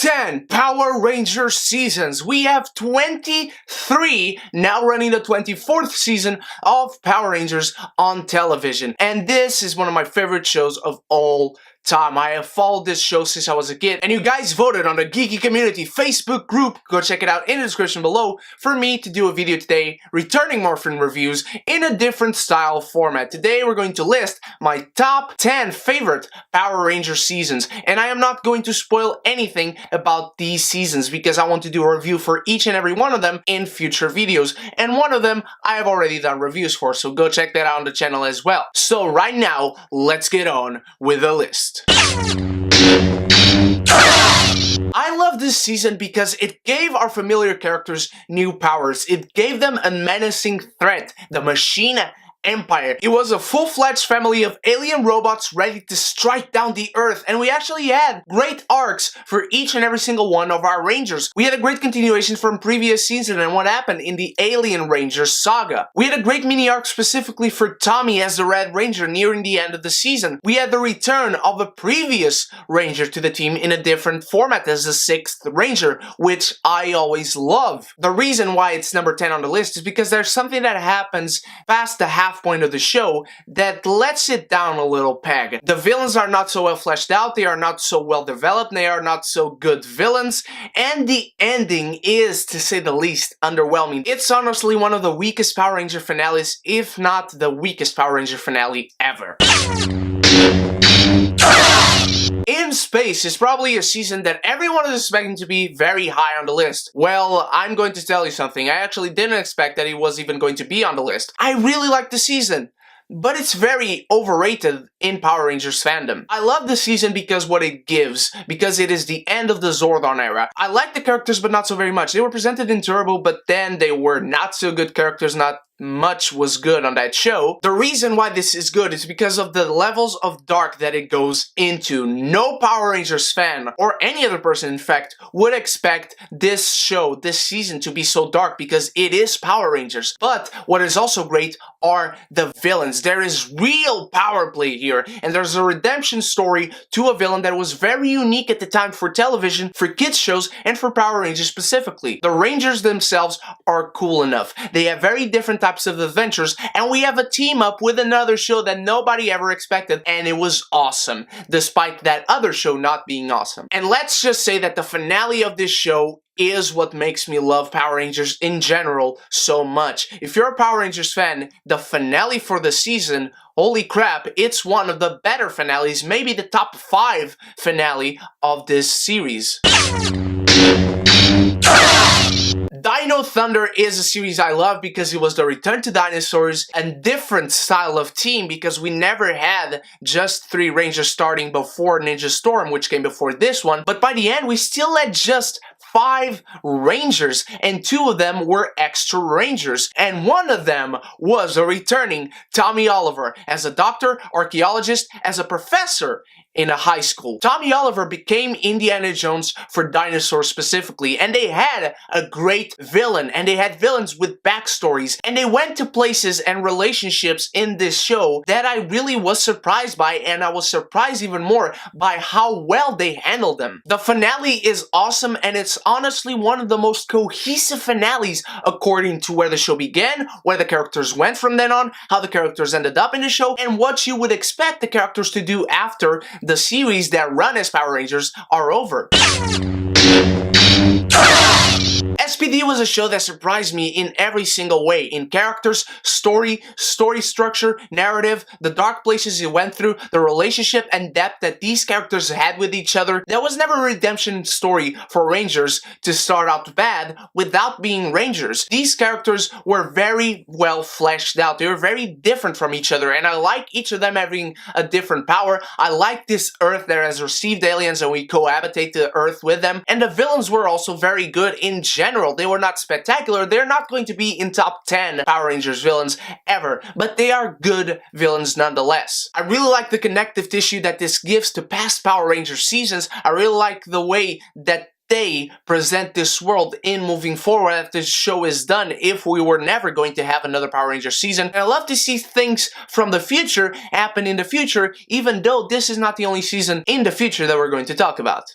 10 Power Ranger seasons. We have 23, now running the 24th season of Power Rangers on television. And this is one of my favorite shows of all time. I have followed this show since I was a kid, and you guys voted on the Geeky Community Facebook group. Go check it out in the description below for me to do a video today returning MORPHIN reviews in a different style format. Today we're going to list my top 10 favorite Power Ranger seasons, and I am not going to spoil anything about these seasons because I want to do a review for each and every one of them in future videos, and one of them I have already done reviews for, so go check that out on the channel as well. So right now, let's get on with the list. I love this season because it gave our familiar characters new powers. It gave them a menacing threat, the Machine Empire. It was a full-fledged family of alien robots ready to strike down the Earth, and we actually had great arcs for each and every single one of our Rangers. We had a great continuation from previous season and what happened in the Alien Ranger saga. We had a great mini-arc specifically for Tommy as the Red Ranger nearing the end of the season. We had the return of a previous Ranger to the team in a different format as the 6th Ranger, which I always love. The reason why it's number 10 on the list is because there's something that happens past the half point of the show that lets it down a little peg. The villains are not so well fleshed out, they are not so well developed, they are not so good villains, and the ending is, to say the least, underwhelming. It's honestly one of the weakest Power Ranger finales, if not the weakest Power Ranger finale ever. In Space is probably a season that everyone is expecting to be very high on the list. Well, I'm going to tell you something. I actually didn't expect that it was even going to be on the list. I really like the season, but it's very overrated in Power Rangers fandom. I love the season because what it gives, because it is the end of the Zordon era. I like the characters, but not so very much. They were presented in Turbo, but then they were not so good characters, not much was good on that show. The reason why this is good is because of the levels of dark that it goes into. No Power Rangers fan, or any other person in fact, would expect this show, this season to be so dark because it is Power Rangers. But what is also great are the villains. There is real power play here, and there's a redemption story to a villain that was very unique at the time for television, for kids shows, and for Power Rangers specifically. The Rangers themselves are cool enough. They have very different types of adventures, and we have a team up with another show that nobody ever expected, and it was awesome, despite that other show not being awesome. And let's just say that the finale of this show is what makes me love Power Rangers in general so much. If you're a Power Rangers fan, the finale for the season, holy crap, it's one of the better finales, maybe the top 5 finale of this series. Dino Thunder is a series I love because it was the return to dinosaurs, a different style of team because we never had just 3 Rangers starting before Ninja Storm, which came before this one, but by the end we still had just 5 Rangers, and 2 of them were extra Rangers, and one of them was a returning Tommy Oliver as a doctor, archaeologist, as a professor in a high school. Tommy Oliver became Indiana Jones for dinosaurs specifically, and they had a great villain, and they had villains with backstories, and they went to places and relationships in this show that I really was surprised by, and I was surprised even more by how well they handled them. The finale is awesome, and it's honestly one of the most cohesive finales according to where the show began, where the characters went from then on, how the characters ended up in the show, and what you would expect the characters to do after the series that run as Power Rangers are over. SPD was a show that surprised me in every single way, in characters, story structure, narrative, the dark places it went through, the relationship and depth that these characters had with each other. There was never a redemption story for Rangers to start out bad without being Rangers. These characters were very well fleshed out. They were very different from each other, and I like each of them having a different power. I like this Earth that has received aliens and we cohabitate the Earth with them, and the villains were also very good in general. They were not spectacular, they're not going to be in top 10 Power Rangers villains ever, but they are good villains nonetheless. I really like the connective tissue that this gives to past Power Rangers seasons. I really like the way that they present this world in moving forward after this show is done, if we were never going to have another Power Ranger season. And I love to see things from the future happen in the future, even though this is not the only season in the future that we're going to talk about.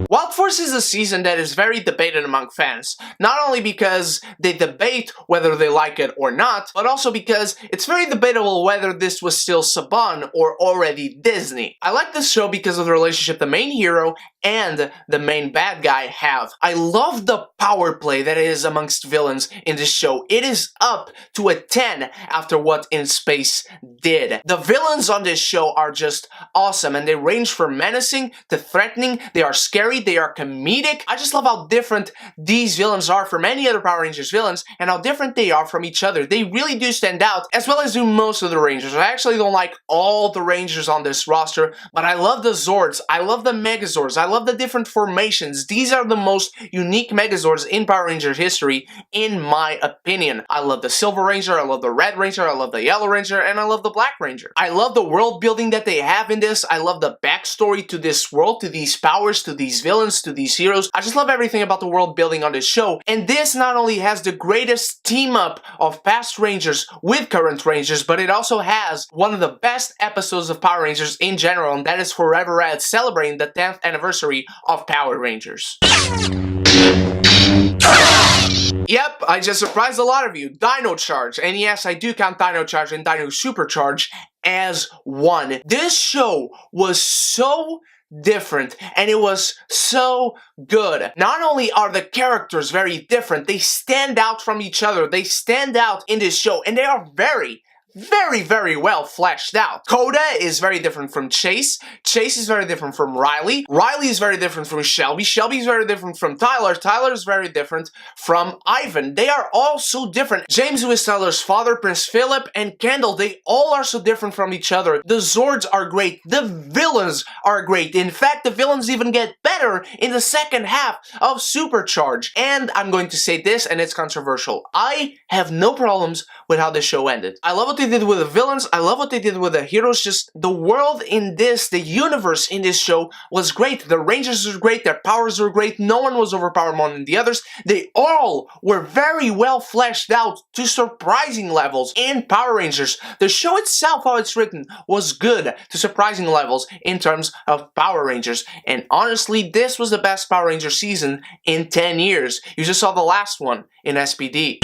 Wild Force is a season that is very debated among fans, not only because they debate whether they like it or not, but also because it's very debatable whether this was still Saban or already Disney. I like this show because of the relationship the main hero and the main bad guy have. I love the power play that is amongst villains in this show. It is up to a 10 after what In Space did. The villains on this show are just awesome, and they range from menacing to threatening. They are scary, they are comedic. I just love how different these villains are from any other Power Rangers villains, and how different they are from each other. They really do stand out, as well as do most of the Rangers. I actually don't like all the Rangers on this roster, but I love the Zords, I love the Megazords, I love the different formations. These are the most unique Megazords in Power Rangers history, in my opinion. I love the Silver Ranger, I love the Red Ranger, I love the Yellow Ranger, and I love the Black Ranger. I love the world building that they have in this. I love the backstory to this world, to these powers, to these villains, to these heroes. I just love everything about the world building on this show. And this not only has the greatest team up of past Rangers with current Rangers, but it also has one of the best episodes of Power Rangers in general, and that is Forever Red, celebrating the 10th anniversary of Power Rangers. Yep, I just surprised a lot of you. Dino Charge. And yes, I do count Dino Charge and Dino Supercharge as one. This show was so different, and it was so good. Not only are the characters very different, they stand out from each other. They stand out in this show, and they are very well fleshed out. Coda is very different from Chase. Chase is very different from Riley. Riley is very different from Shelby. Shelby is very different from Tyler. Tyler is very different from Ivan. They are all so different. James, who is Tyler's father, Prince Philip, and Kendall, they all are so different from each other. The Zords are great. The villains are great. In fact, the villains even get better in the second half of Supercharge. And I'm going to say this, and it's controversial. I have no problems with how this show ended. I love what they did with the villains, I love what they did with the heroes. Just the world in this, the universe in this show was great. The Rangers were great, their powers were great, no one was overpowered more than the others. They all were very well fleshed out to surprising levels in Power Rangers. The show itself, how it's written, was good to surprising levels in terms of Power Rangers. And honestly, this was the best Power Ranger season in 10 years. You just saw the last one in SPD.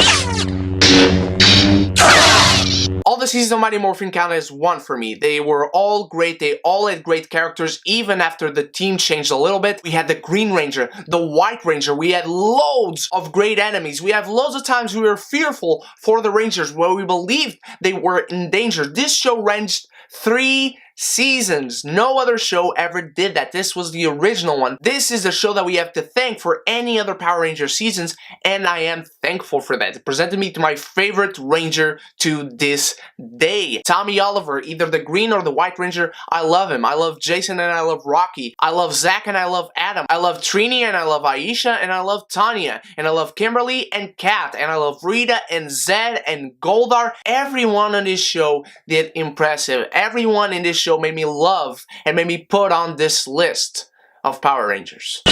All the seasons of Mighty Morphin count as one for me. They were all great, they all had great characters, even after the team changed a little bit. We had the Green Ranger, the White Ranger, we had loads of great enemies. We have loads of times we were fearful for the Rangers, where we believed they were in danger. This show ranged 3 seasons. No other show ever did that. This was the original one. This is the show that we have to thank for any other Power Ranger seasons, and I am thankful for that. It presented me to my favorite Ranger to this day. Tommy Oliver, either the Green or the White Ranger, I love him. I love Jason and I love Rocky. I love Zach and I love Adam. I love Trini and I love Aisha and I love Tanya. And I love Kimberly and Kat. And I love Rita and Zed and Goldar. Everyone on this show did impressive. Everyone in this show made me love and made me put on this list of Power Rangers.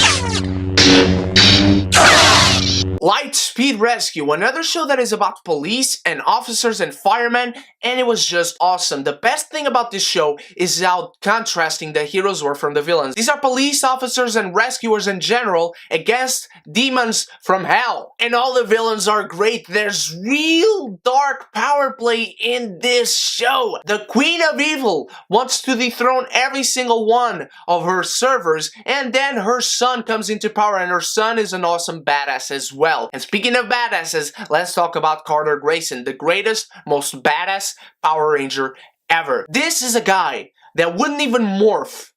Lightspeed Rescue, another show that is about police and officers and firemen, and it was just awesome. The best thing about this show is how contrasting the heroes were from the villains. These are police officers and rescuers in general against demons from hell. And all the villains are great. There's real dark power play in this show. The Queen of Evil wants to dethrone every single one of her servers, and then her son comes into power, and her son is an awesome badass as well. And speaking of badasses, let's talk about Carter Grayson, the greatest, most badass Power Ranger ever. This is a guy that wouldn't even morph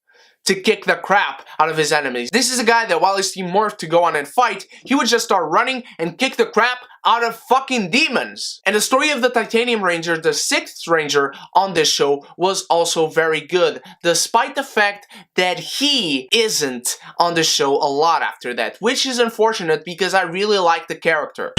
to kick the crap out of his enemies. This is a guy that while his team morphed to go on and fight, he would just start running and kick the crap out of fucking demons. And the story of the Titanium Ranger, the 6th Ranger on this show, was also very good, despite the fact that he isn't on the show a lot after that, which is unfortunate because I really like the character.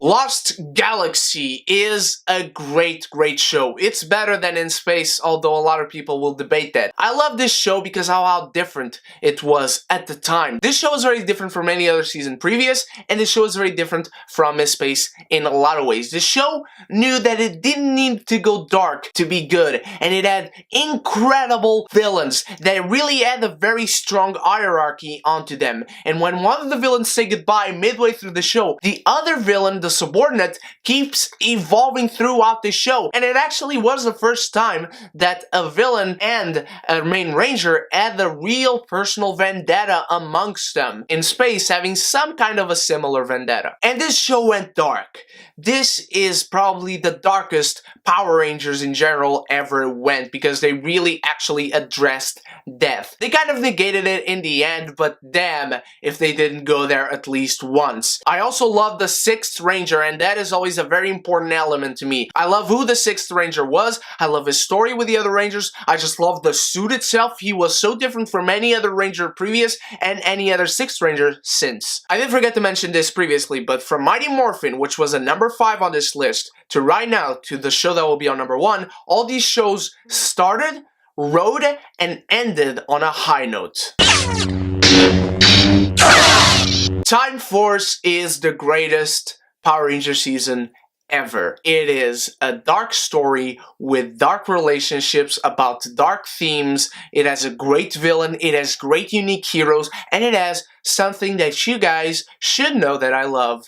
Lost Galaxy is a great show. It's better than In Space, although a lot of people will debate that. I love this show because of how different it was at the time. This show is very different from any other season previous, and this show is very different from In Space in a lot of ways. The show knew that it didn't need to go dark to be good, and it had incredible villains that really had a very strong hierarchy onto them. And when one of the villains say goodbye midway through the show, the other villain, the subordinate, keeps evolving throughout the show. And it actually was the first time that a villain and a main ranger had a real personal vendetta amongst them. In Space, having some kind of a similar vendetta. And this show went dark. This is probably the darkest Power Rangers in general ever went, because they really actually addressed death. They kind of negated it in the end, but damn if they didn't go there at least once. I also love the 6th Ranger, and that is always a very important element to me. I love who the 6th Ranger was. I love his story with the other Rangers. I just love the suit itself. He was so different from any other Ranger previous and any other 6th Ranger since. I did forget to mention this previously, but from Mighty Morphin, which was a number 5 on this list, to right now, to the show that will be on number 1, all these shows started, rode, and ended on a high note. Time Force is the greatest Power Ranger season ever. It is a dark story with dark relationships about dark themes. It has a great villain, it has great unique heroes, and it has something that you guys should know that I love: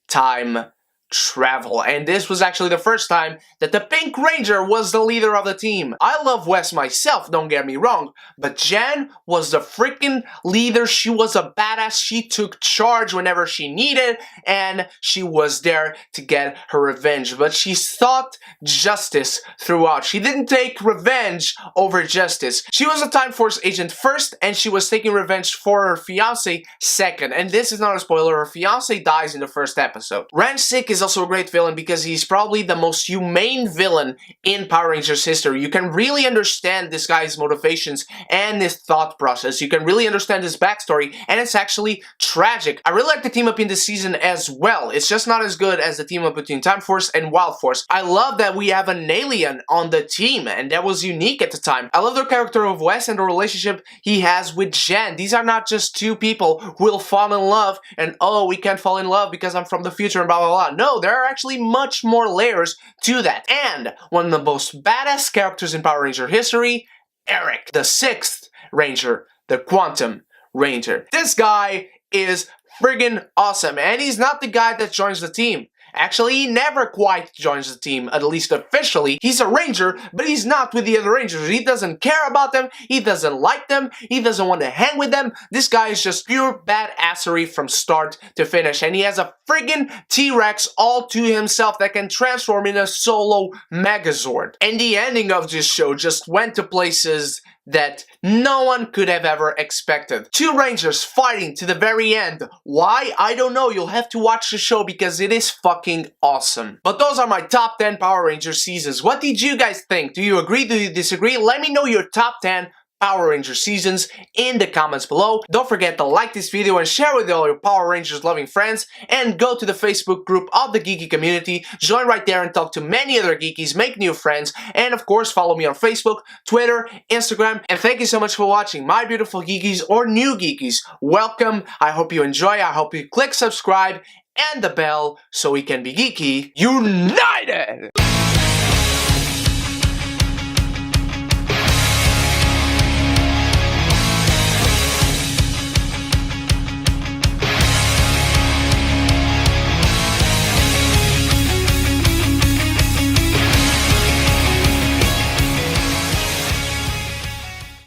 time travel. And this was actually the first time that the Pink Ranger was the leader of the team. I love Wes myself, don't get me wrong, but Jan was the freaking leader. She was a badass. She took charge whenever she needed, and she was there to get her revenge. But she sought justice throughout. She didn't take revenge over justice. She was a Time Force agent first, and she was taking revenge for her fiance second. And this is not a spoiler, her fiance dies in the first episode. Ransik is also a great villain because he's probably the most humane villain in Power Rangers history. You can really understand this guy's motivations and his thought process. You can really understand his backstory, and it's actually tragic. I really like the team up in this season as well. It's just not as good as the team up between Time Force and Wild Force. I love that we have an alien on the team, and that was unique at the time. I love the character of Wes and the relationship he has with Jen. These are not just two people who will fall in love and, oh, we can't fall in love because I'm from the future and blah blah blah. No, there are actually much more layers to that. And one of the most badass characters in Power Ranger history, Eric, the 6th Ranger, the Quantum Ranger. This guy is friggin' awesome, and he's not the guy that joins the team. Actually, he never quite joins the team, at least officially. He's a ranger, but he's not with the other rangers. He doesn't care about them, he doesn't like them, he doesn't want to hang with them. This guy is just pure badassery from start to finish, and he has a friggin' T-Rex all to himself that can transform in a solo Megazord. And the ending of this show just went to places that no one could have ever expected. Two Rangers fighting to the very end. Why? I don't know. You'll have to watch the show because it is fucking awesome. But those are my top 10 Power Ranger seasons. What did you guys think? Do you agree? Do you disagree? Let me know your top 10 Power Ranger seasons in the comments below. Don't forget to like this video and share with all your Power Rangers loving friends, and go to the Facebook group of the geeky community. Join right there and talk to many other geekies, make new friends, and of course follow me on Facebook, Twitter, Instagram, and thank you so much for watching, my beautiful geekies or new geekies. Welcome. I hope you enjoy. I hope you click subscribe and the bell so we can be geeky united.